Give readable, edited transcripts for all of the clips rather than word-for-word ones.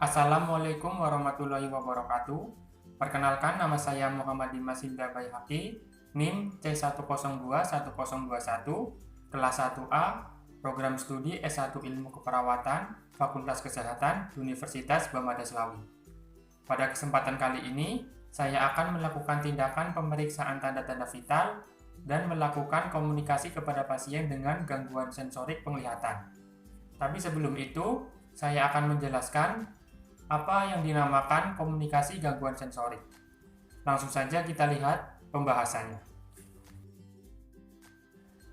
Assalamualaikum warahmatullahi wabarakatuh. Perkenalkan, nama saya Muhammad Dimas Hilda Baihaqi, NIM C1021021, kelas 1A, program studi S1 Ilmu Keperawatan, Fakultas Kesehatan, Universitas Bamada Slawi. Pada kesempatan kali ini, saya akan melakukan tindakan pemeriksaan tanda-tanda vital dan melakukan komunikasi kepada pasien dengan gangguan sensorik penglihatan. Tapi sebelum itu, saya akan menjelaskan apa yang dinamakan komunikasi gangguan sensorik. Langsung saja kita lihat pembahasannya.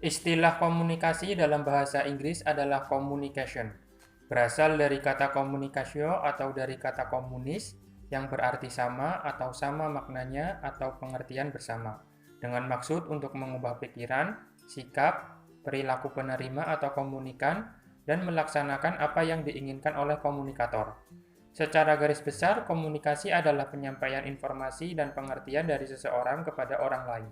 Istilah komunikasi dalam bahasa Inggris adalah communication. Berasal dari kata communicatio atau dari kata komunis yang berarti sama atau sama maknanya atau pengertian bersama, dengan maksud untuk mengubah pikiran, sikap, perilaku penerima atau komunikan, dan melaksanakan apa yang diinginkan oleh komunikator. Secara garis besar, komunikasi adalah penyampaian informasi dan pengertian dari seseorang kepada orang lain.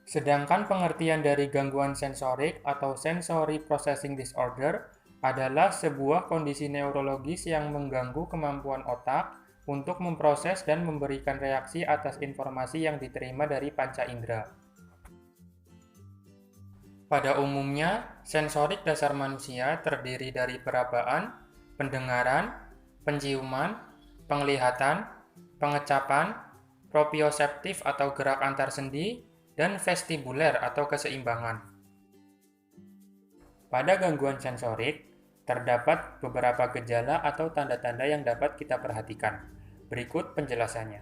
Sedangkan pengertian dari gangguan sensorik atau sensory processing disorder adalah sebuah kondisi neurologis yang mengganggu kemampuan otak untuk memproses dan memberikan reaksi atas informasi yang diterima dari panca indera. Pada umumnya, sensorik dasar manusia terdiri dari perabaan, pendengaran, penciuman, penglihatan, pengecapan, proprioseptif atau gerak antar sendi, dan vestibuler atau keseimbangan. Pada gangguan sensorik, terdapat beberapa gejala atau tanda-tanda yang dapat kita perhatikan. Berikut penjelasannya.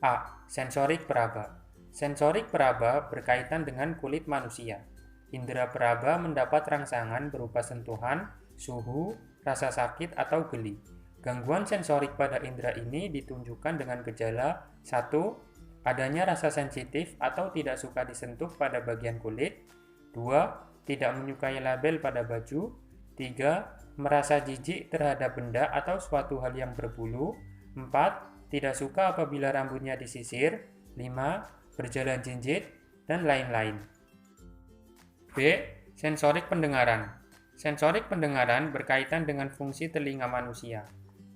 A. Sensorik peraba. Sensorik peraba berkaitan dengan kulit manusia. Indera peraba mendapat rangsangan berupa sentuhan, suhu, rasa sakit, atau geli. Gangguan sensorik pada indera ini ditunjukkan dengan gejala 1. Adanya rasa sensitif atau tidak suka disentuh pada bagian kulit. 2. Tidak menyukai label pada baju. 3. Merasa jijik terhadap benda atau suatu hal yang berbulu. 4. Tidak suka apabila rambutnya disisir. 5. Berjalan jinjit, dan lain-lain. B. Sensorik pendengaran. Sensorik pendengaran berkaitan dengan fungsi telinga manusia.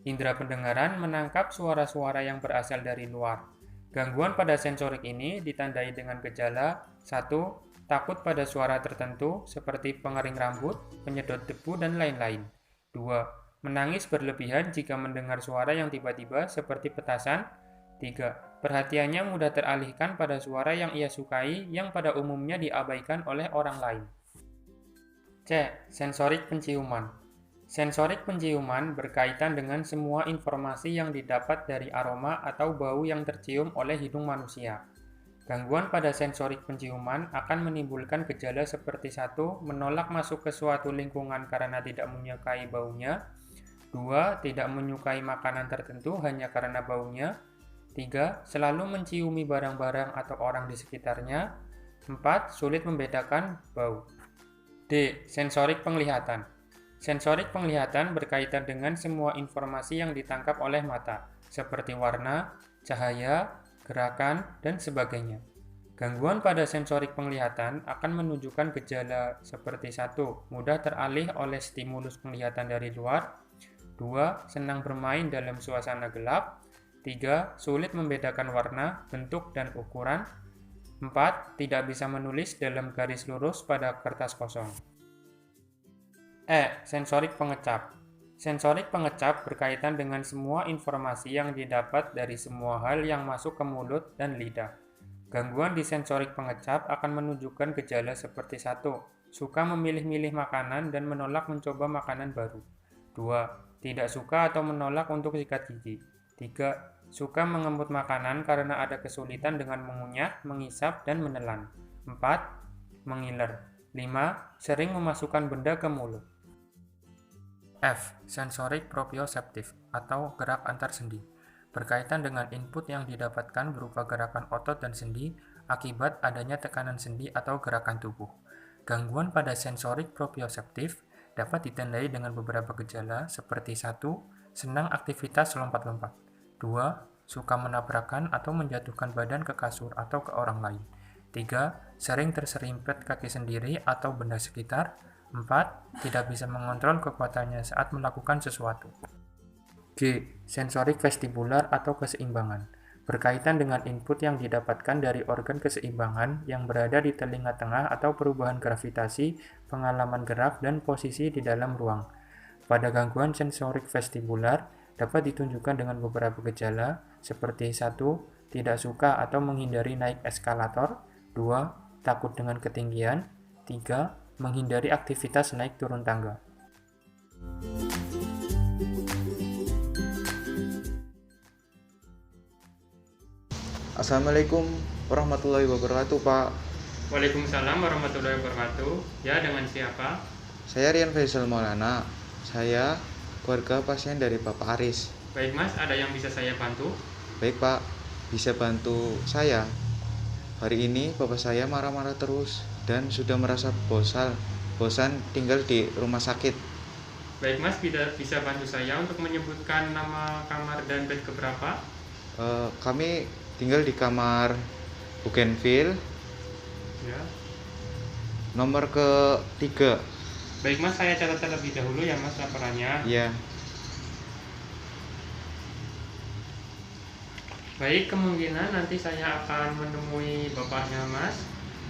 Indera pendengaran menangkap suara-suara yang berasal dari luar. Gangguan pada sensorik ini ditandai dengan gejala 1. Takut pada suara tertentu seperti pengering rambut, penyedot debu, dan lain-lain. 2. Menangis berlebihan jika mendengar suara yang tiba-tiba seperti petasan. 3. Perhatiannya mudah teralihkan pada suara yang ia sukai yang pada umumnya diabaikan oleh orang lain. C. Sensorik penciuman. Sensorik penciuman berkaitan dengan semua informasi yang didapat dari aroma atau bau yang tercium oleh hidung manusia. Gangguan pada sensorik penciuman akan menimbulkan gejala seperti 1. Menolak masuk ke suatu lingkungan karena tidak menyukai baunya. 2. Tidak menyukai makanan tertentu hanya karena baunya. 3. Selalu menciumi barang-barang atau orang di sekitarnya. 4. Sulit membedakan bau. D. Sensorik penglihatan. Sensorik penglihatan berkaitan dengan semua informasi yang ditangkap oleh mata, seperti warna, cahaya, gerakan, dan sebagainya. Gangguan pada sensorik penglihatan akan menunjukkan gejala seperti 1. Mudah teralih oleh stimulus penglihatan dari luar. 2. Senang bermain dalam suasana gelap. 3. Sulit membedakan warna, bentuk, dan ukuran. 4. Tidak bisa menulis dalam garis lurus pada kertas kosong. E. Sensorik pengecap. Sensorik pengecap berkaitan dengan semua informasi yang didapat dari semua hal yang masuk ke mulut dan lidah. Gangguan di sensorik pengecap akan menunjukkan gejala seperti 1. Suka memilih-milih makanan dan menolak mencoba makanan baru. 2. Tidak suka atau menolak untuk sikat gigi. 3. Suka mengemut makanan karena ada kesulitan dengan mengunyah, mengisap, dan menelan. 4. Mengiler. 5. Sering memasukkan benda ke mulut. F. Sensorik proprioseptif atau gerak antar sendi. Berkaitan dengan input yang didapatkan berupa gerakan otot dan sendi akibat adanya tekanan sendi atau gerakan tubuh. Gangguan pada sensorik proprioseptif dapat ditandai dengan beberapa gejala seperti 1. Senang aktivitas lompat-lompat. 2. Suka menabrakkan atau menjatuhkan badan ke kasur atau ke orang lain. 3. Sering terserimpet kaki sendiri atau benda sekitar. 4. Tidak bisa mengontrol kekuatannya saat melakukan sesuatu. G. Sensorik vestibular atau keseimbangan. Berkaitan dengan input yang didapatkan dari organ keseimbangan yang berada di telinga tengah atau perubahan gravitasi, pengalaman gerak, dan posisi di dalam ruang. Pada gangguan sensorik vestibular, dapat ditunjukkan dengan beberapa gejala seperti 1. Tidak suka atau menghindari naik eskalator. 2. Takut dengan ketinggian. 3. Menghindari aktivitas naik turun tangga. Assalamualaikum warahmatullahi wabarakatuh, Pak. Waalaikumsalam warahmatullahi wabarakatuh. Ya, dengan siapa? Saya Rian Faisal Maulana. Saya keluarga pasien dari Bapak Aris. Baik Mas, ada yang bisa saya bantu? Baik, Pak. Bisa bantu saya? Hari ini Bapak saya marah-marah terus dan sudah merasa bosan tinggal di rumah sakit. Baik Mas, bisa bantu saya untuk menyebutkan nama kamar dan bed keberapa? Kami tinggal di kamar Bougainville, Ya. nomor ke-3. Baik Mas, saya catat terlebih dahulu ya Mas laporannya. Ya, Baik, kemungkinan nanti saya akan menemui bapaknya Mas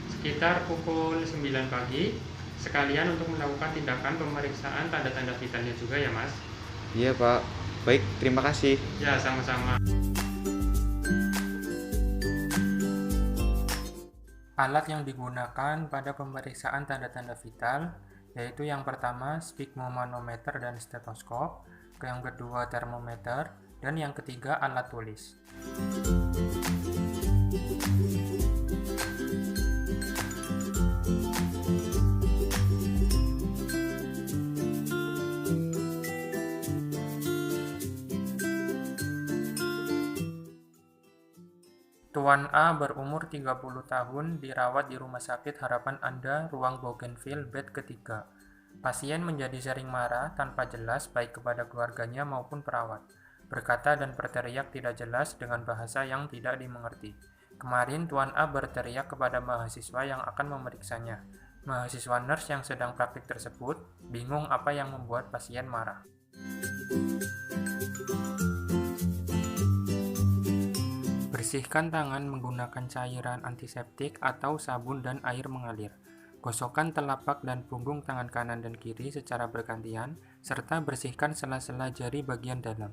sekitar pukul 9 pagi, sekalian untuk melakukan tindakan pemeriksaan tanda-tanda vitalnya juga ya Mas. iya, Pak. Baik, terima kasih. Ya, sama-sama. Alat yang digunakan pada pemeriksaan tanda-tanda vital yaitu yang pertama sphygmomanometer dan stetoskop, yang kedua termometer, dan yang ketiga alat tulis. Tuan A berumur 30 tahun dirawat di Rumah Sakit Harapan Anda, ruang Bougainville, bed ketiga. Pasien menjadi sering marah tanpa jelas baik kepada keluarganya maupun perawat. Berkata dan berteriak tidak jelas dengan bahasa yang tidak dimengerti. Kemarin Tuan A berteriak kepada mahasiswa yang akan memeriksanya. Mahasiswa nurse yang sedang praktik tersebut bingung apa yang membuat pasien marah. Bersihkan tangan menggunakan cairan antiseptik atau sabun dan air mengalir. Gosokkan telapak dan punggung tangan kanan dan kiri secara bergantian, serta bersihkan sela-sela jari bagian dalam.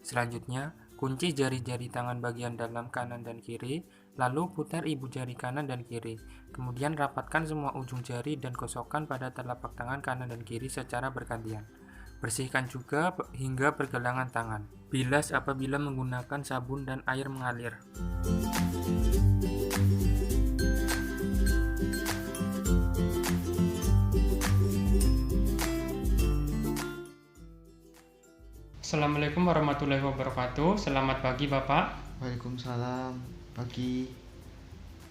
Selanjutnya, kunci jari-jari tangan bagian dalam kanan dan kiri, lalu putar ibu jari kanan dan kiri. Kemudian rapatkan semua ujung jari dan gosokkan pada telapak tangan kanan dan kiri secara bergantian. Bersihkan juga hingga pergelangan tangan. Bilas apabila menggunakan sabun dan air mengalir. Assalamualaikum warahmatullahi wabarakatuh. Selamat pagi Bapak. Waalaikumsalam. Pagi.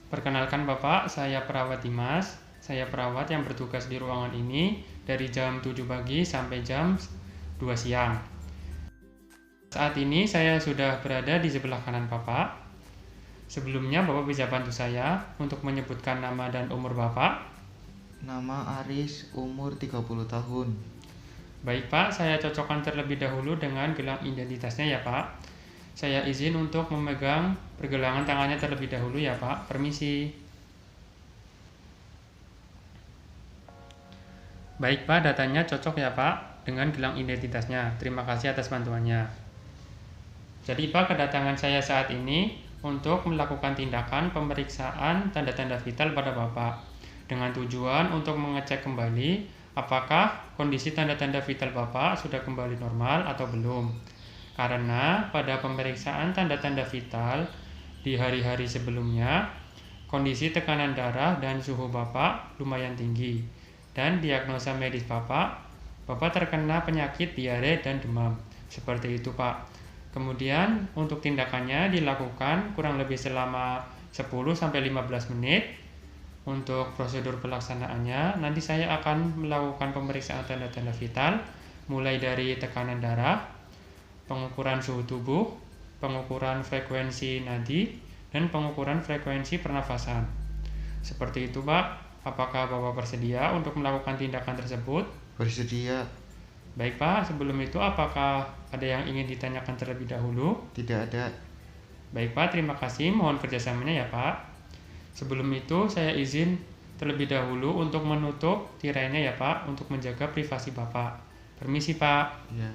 Perkenalkan Bapak, saya perawat Dimas. Saya perawat yang bertugas di ruangan ini dari jam 7 pagi sampai jam 2 siang. Saat ini saya sudah berada di sebelah kanan Bapak. Sebelumnya Bapak bisa bantu saya untuk menyebutkan nama dan umur Bapak? Nama Aris, umur 30 tahun. Baik Pak, saya cocokkan terlebih dahulu dengan gelang identitasnya ya Pak. Saya izin untuk memegang pergelangan tangannya terlebih dahulu ya Pak. Permisi. Baik Pak, datanya cocok ya Pak dengan gelang identitasnya. Terima kasih atas bantuannya. Jadi Pak, kedatangan saya saat ini untuk melakukan tindakan pemeriksaan tanda-tanda vital pada Bapak dengan tujuan untuk mengecek kembali apakah kondisi tanda-tanda vital Bapak sudah kembali normal atau belum. Karena pada pemeriksaan tanda-tanda vital di hari-hari sebelumnya, kondisi tekanan darah dan suhu Bapak lumayan tinggi. Dan diagnosa medis Bapak terkena penyakit diare dan demam. Seperti itu Pak. Kemudian untuk tindakannya dilakukan kurang lebih selama 10-15 menit. Untuk prosedur pelaksanaannya, nanti saya akan melakukan pemeriksaan tanda-tanda vital, mulai dari tekanan darah, pengukuran suhu tubuh, pengukuran frekuensi nadi, dan pengukuran frekuensi pernafasan. Seperti itu Pak, apakah Bapak bersedia untuk melakukan tindakan tersebut? Bersedia. Baik Pak, sebelum itu apakah ada yang ingin ditanyakan terlebih dahulu? Tidak ada. Baik Pak, terima kasih. Mohon kerjasamanya ya Pak. Sebelum itu saya izin terlebih dahulu untuk menutup tirainya ya Pak, untuk menjaga privasi Bapak. Permisi Pak. Ya.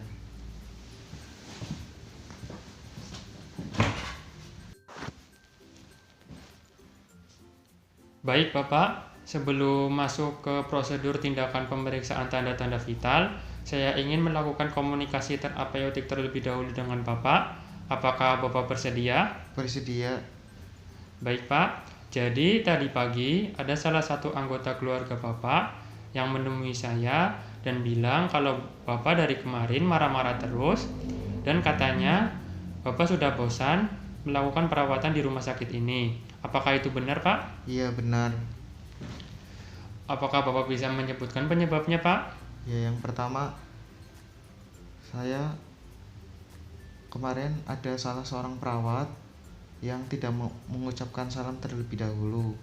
Baik Bapak, sebelum masuk ke prosedur tindakan pemeriksaan tanda-tanda vital, saya ingin melakukan komunikasi terapeotik terlebih dahulu dengan Bapak. Apakah Bapak bersedia? Bersedia. Baik Pak, jadi tadi pagi ada salah satu anggota keluarga Bapak yang menemui saya dan bilang kalau Bapak dari kemarin marah-marah terus dan katanya Bapak sudah bosan melakukan perawatan di rumah sakit ini. Apakah itu benar Pak? Iya, benar. Apakah Bapak bisa menyebutkan penyebabnya Pak? Ya, yang pertama, saya kemarin ada salah seorang perawat yang tidak mengucapkan salam terlebih dahulu.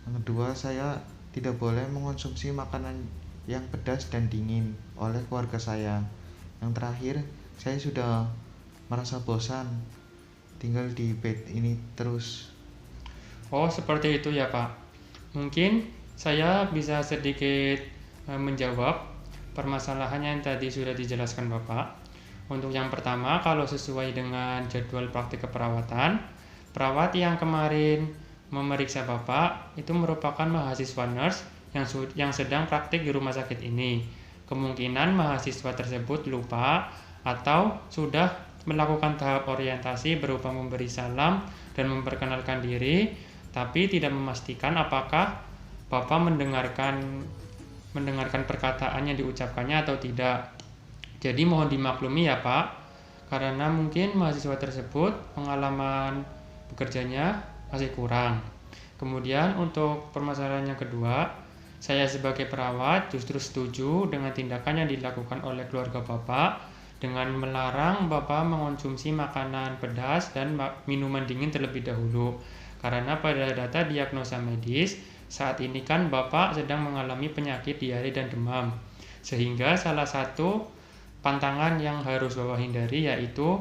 Yang kedua, saya tidak boleh mengonsumsi makanan yang pedas dan dingin oleh keluarga saya. Yang terakhir, saya sudah merasa bosan tinggal di bed ini terus. Oh, seperti itu ya Pak. Mungkin saya bisa sedikit menjawab permasalahannya yang tadi sudah dijelaskan Bapak. Untuk yang pertama, kalau sesuai dengan jadwal praktik keperawatan, perawat yang kemarin memeriksa Bapak itu merupakan mahasiswa nurse yang sedang praktik di rumah sakit ini. Kemungkinan mahasiswa tersebut lupa atau sudah melakukan tahap orientasi berupa memberi salam dan memperkenalkan diri, tapi tidak memastikan apakah Bapak mendengarkan perkataan yang diucapkannya atau tidak. Jadi mohon dimaklumi ya Pak, karena mungkin mahasiswa tersebut pengalaman bekerjanya masih kurang. Kemudian untuk permasalahan yang kedua, saya sebagai perawat justru setuju dengan tindakan yang dilakukan oleh keluarga Bapak dengan melarang Bapak mengonsumsi makanan pedas dan minuman dingin terlebih dahulu. Karena pada data diagnosa medis, saat ini kan Bapak sedang mengalami penyakit diare dan demam. Sehingga salah satu pantangan yang harus Bapak hindari yaitu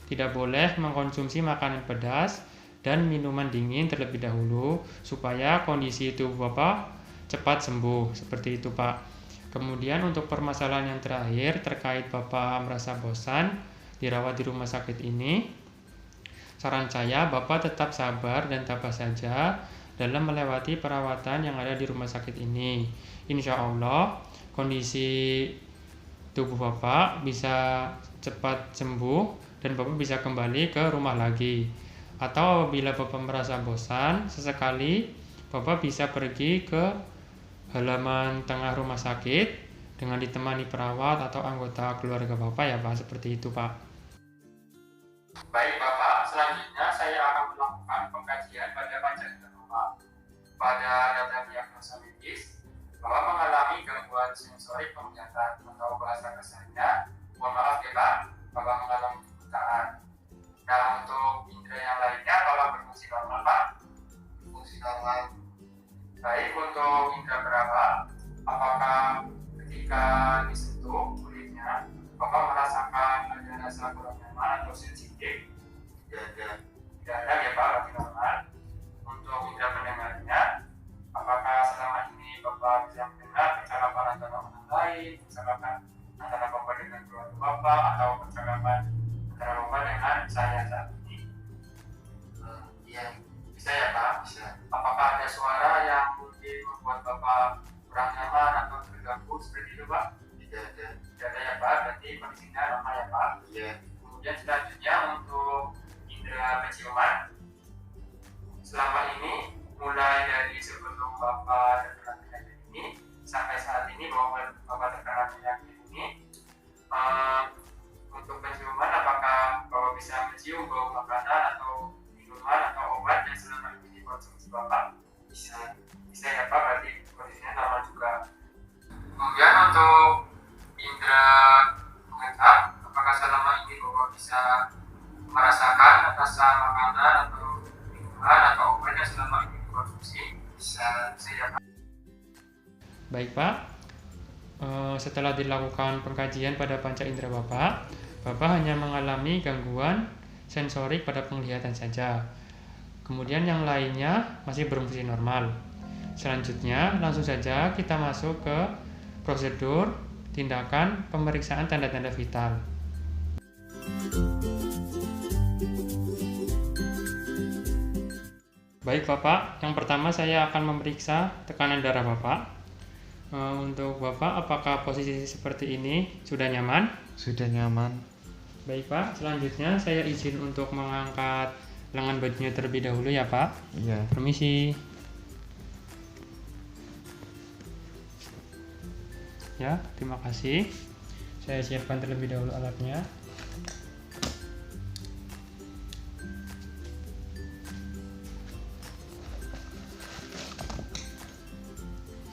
tidak boleh mengkonsumsi makanan pedas dan minuman dingin terlebih dahulu supaya kondisi tubuh Bapak cepat sembuh. Seperti itu Pak. Kemudian untuk permasalahan yang terakhir terkait Bapak merasa bosan dirawat di rumah sakit ini, saran saya Bapak tetap sabar dan tabah saja dalam melewati perawatan yang ada di rumah sakit ini. Insya Allah kondisi tubuh Bapak bisa cepat sembuh dan Bapak bisa kembali ke rumah lagi. Atau apabila Bapak merasa bosan, sesekali Bapak bisa pergi ke halaman tengah rumah sakit dengan ditemani perawat atau anggota keluarga Bapak ya Pak, seperti itu Pak. Baik Bapak, selanjutnya saya akan melakukan pengkajian pada panjang Bapak. Pada data diagnosa medis, Bapak mengalami gangguan sensorik penglihatan atau bahasa kasarnya, mohon maaf ya Pak, Bapak mengalami kebutaan. Nah untuk indera yang lainnya, Bapak berfungsi normal Pak? Fungsi normal. Baik, untuk indera berapa? Apakah ketika disentuh kulitnya, Bapak merasakan ada rasa kurang nyaman atau sensitif? Tidak ada ya Pak, berarti normal. Untuk indera pendengarnya, apakah selama ini Bapak bisa mendengar percakapan antara orang lain, percakapan antara Bapak dengan keluarga Bapak, atau percakapan antara Bapak dengan saya saat ini? Iya, bisa ya Pak? Bisa. Apakah ada suara yang mungkin membuat Bapak kurang nyaman atau terganggu seperti itu Pak? Tidak ada. Tidak ada ya Pak, berarti kondisinya normal ya Pak? Iya. Kemudian selanjutnya untuk indera penciuman, selama ini mulai dari sebelum Bapak terkena penyakit ini sampai saat ini Bapak terkena penyakit ini, untuk penciuman apakah Bapak bisa mencium bau makanan atau minuman atau obat yang selama ini dikonsumsi Bapak? Bisa. Bisa ya Pak, berarti kondisinya normal juga. Kemudian untuk indera pengentak, apakah selama ini Bapak bisa merasakan rasa makanan atau minuman atau obat yang selama ini dikonsumsi? Bisa ya Pak. Baik Pak, Setelah dilakukan pengkajian pada panca indera Bapak hanya mengalami gangguan sensorik pada penglihatan saja. Kemudian yang lainnya masih berfungsi normal. Selanjutnya langsung saja kita masuk ke prosedur tindakan pemeriksaan tanda-tanda vital. Baik Bapak, yang pertama saya akan memeriksa tekanan darah Bapak. Untuk Bapak, apakah posisi seperti ini sudah nyaman? Sudah nyaman. Baik Pak, selanjutnya saya izin untuk mengangkat lengan bajunya terlebih dahulu ya Pak. Iya. Permisi. Ya, terima kasih. Saya siapkan terlebih dahulu alatnya.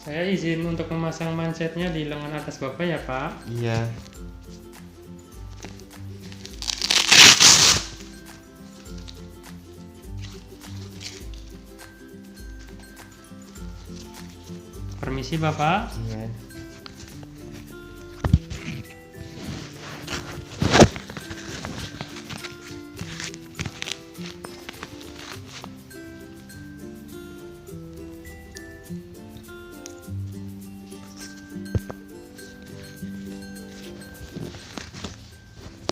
Saya izin untuk memasang mansetnya di lengan atas Bapak ya Pak. Iya. Permisi Bapak. Iya.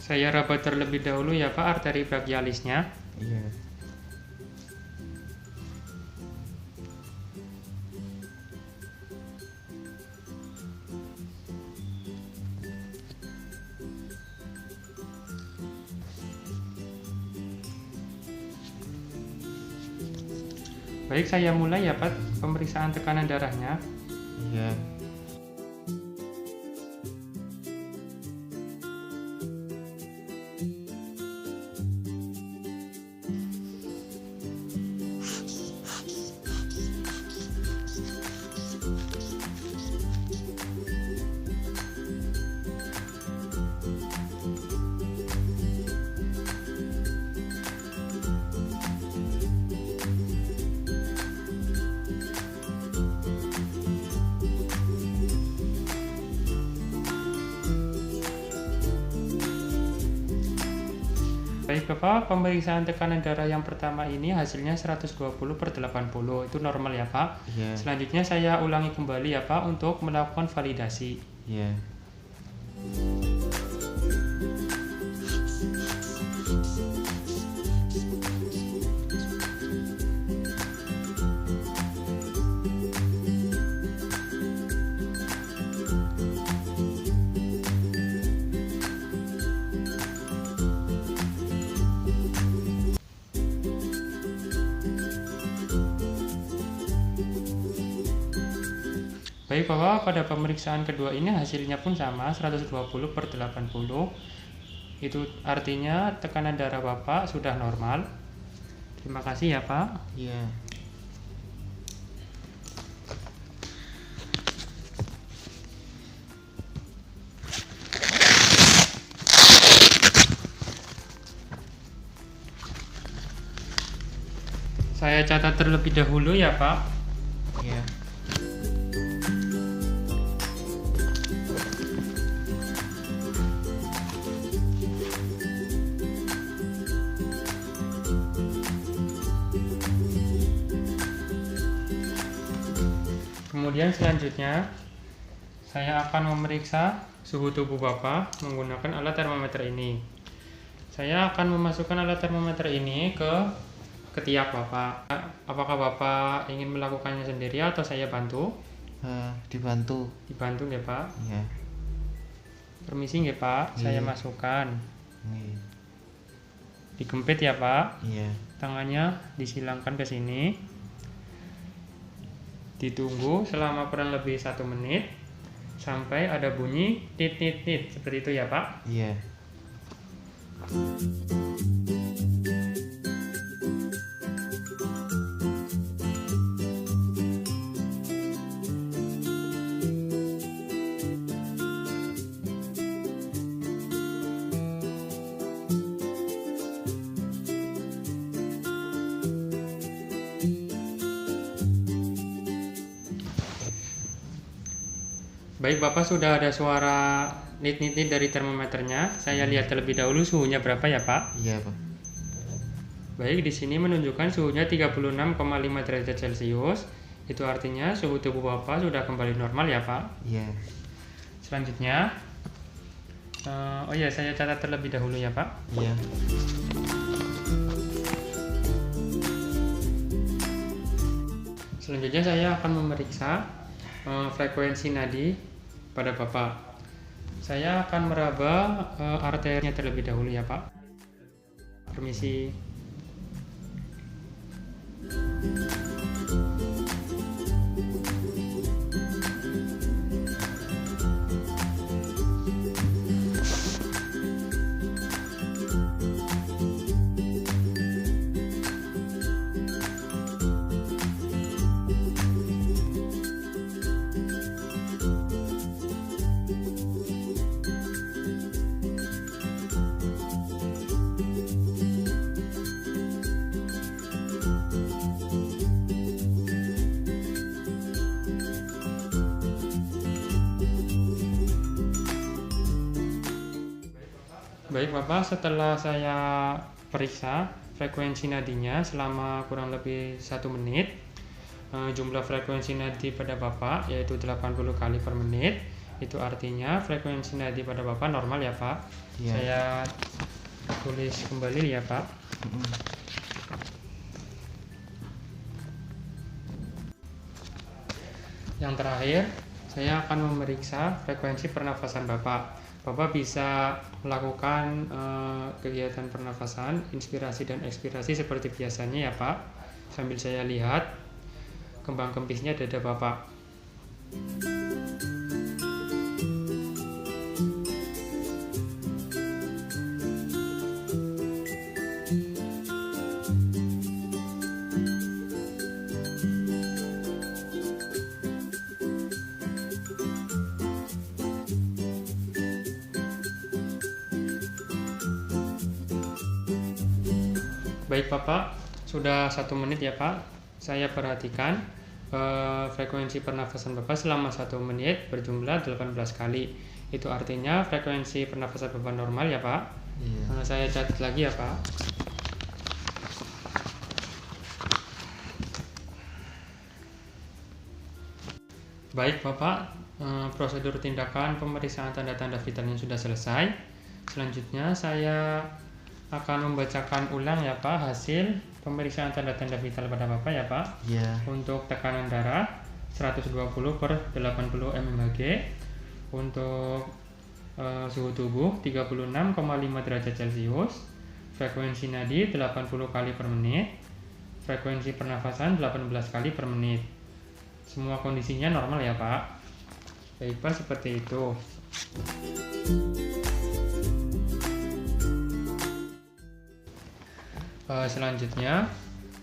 Saya raba terlebih dahulu ya Pak arteri brachialisnya. Iya. Baik, saya mulai ya Pak pemeriksaan tekanan darahnya. Iya. Baik Bapak, pemeriksaan tekanan darah yang pertama ini hasilnya 120/80. Itu normal ya Pak. Iya. Selanjutnya saya ulangi kembali ya Pak untuk melakukan validasi. Iya. Baik Bapak, pada pemeriksaan kedua ini hasilnya pun sama 120/80. Itu artinya tekanan darah Bapak sudah normal. Terima kasih ya Pak. Iya. Saya catat terlebih dahulu ya Pak. Iya. Kemudian selanjutnya saya akan memeriksa suhu tubuh Bapak menggunakan alat termometer ini. Saya akan memasukkan alat termometer ini ke ketiak Bapak. Apakah Bapak ingin melakukannya sendiri atau saya bantu? Dibantu. Dibantu nggih Pak? Iya. Permisi nggih Pak, saya Iya. masukkan. Iya. Digempit ya Pak. Iya. Tangannya disilangkan ke sini. Ditunggu selama kurang lebih 1 menit sampai ada bunyi tit tit tit seperti itu ya Pak. Iya. Baik, Bapak sudah ada suara nit-nit dari termometernya. Saya lihat terlebih dahulu suhunya berapa ya, Pak? Iya, Pak. Baik, di sini menunjukkan suhunya 36,5 derajat Celcius. Itu artinya suhu tubuh Bapak sudah kembali normal ya, Pak? Iya. Selanjutnya, oh ya, saya catat terlebih dahulu ya, Pak. Iya. Selanjutnya saya akan memeriksa frekuensi nadi pada Bapak. Saya akan meraba arterinya terlebih dahulu ya, Pak. Permisi. Baik Bapak, setelah saya periksa frekuensi nadinya selama kurang lebih 1 menit, jumlah frekuensi nadi pada Bapak yaitu 80 kali per menit. Itu artinya frekuensi nadi pada Bapak normal ya Pak. Iya. Saya tulis kembali ya Pak. Yang terakhir, saya akan memeriksa frekuensi pernafasan Bapak. Bapak bisa melakukan kegiatan pernafasan, inspirasi dan ekspirasi seperti biasanya ya Pak. Sambil saya lihat kembang kempisnya dada Bapak. Baik Bapak, sudah 1 menit ya Pak. Saya perhatikan frekuensi pernafasan Bapak selama 1 menit berjumlah 18 kali. Itu artinya frekuensi pernafasan Bapak normal ya Pak. Iya. Saya catat lagi ya Pak. Baik Bapak, prosedur tindakan pemeriksaan tanda-tanda vitalnya sudah selesai. Selanjutnya saya akan membacakan ulang ya Pak hasil pemeriksaan tanda-tanda vital pada Bapak ya Pak. Iya. Untuk tekanan darah 120/80 mmHg, untuk suhu tubuh 36,5 derajat Celcius, frekuensi nadi 80 kali per menit, frekuensi pernafasan 18 kali per menit. Semua kondisinya normal ya Pak. Baik Pak, seperti itu. Selanjutnya,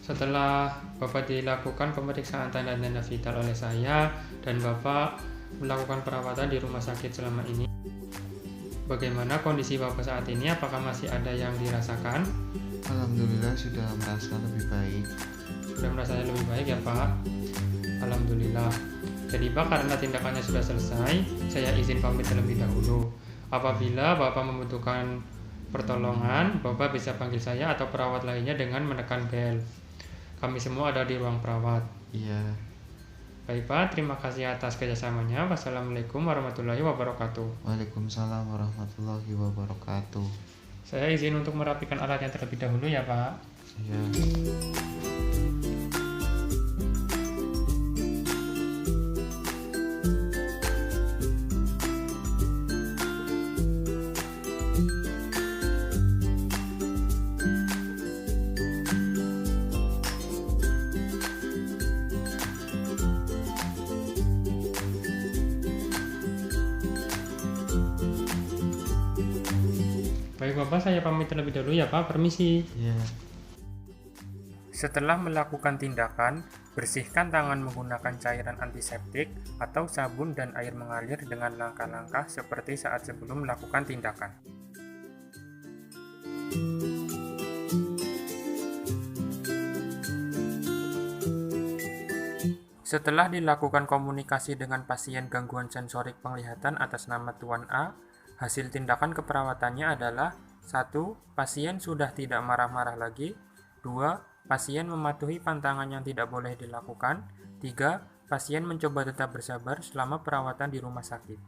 setelah Bapak dilakukan pemeriksaan tanda-tanda vital oleh saya dan Bapak melakukan perawatan di rumah sakit selama ini, bagaimana kondisi Bapak saat ini? Apakah masih ada yang dirasakan? Alhamdulillah sudah merasa lebih baik. Sudah merasa lebih baik ya Pak? Alhamdulillah. Jadi Pak, karena tindakannya sudah selesai, saya izin pamit terlebih dahulu. Apabila Bapak membutuhkan pertolongan, Bapak bisa panggil saya atau perawat lainnya dengan menekan bel. Kami semua ada di ruang perawat. Iya. Baik Pak, terima kasih atas kerjasamanya. Wassalamualaikum warahmatullahi wabarakatuh. Waalaikumsalam warahmatullahi wabarakatuh. Saya izin untuk merapikan alatnya terlebih dahulu ya Pak. Iya. Baik Bapak, saya pamit terlebih dahulu ya Pak. Permisi. Iya. Setelah melakukan tindakan, bersihkan tangan menggunakan cairan antiseptik atau sabun dan air mengalir dengan langkah-langkah seperti saat sebelum melakukan tindakan. Setelah dilakukan komunikasi dengan pasien gangguan sensorik penglihatan atas nama Tuan A, hasil tindakan keperawatannya adalah 1. Pasien sudah tidak marah-marah lagi. 2. Pasien mematuhi pantangan yang tidak boleh dilakukan. 3. Pasien mencoba tetap bersabar selama perawatan di rumah sakit.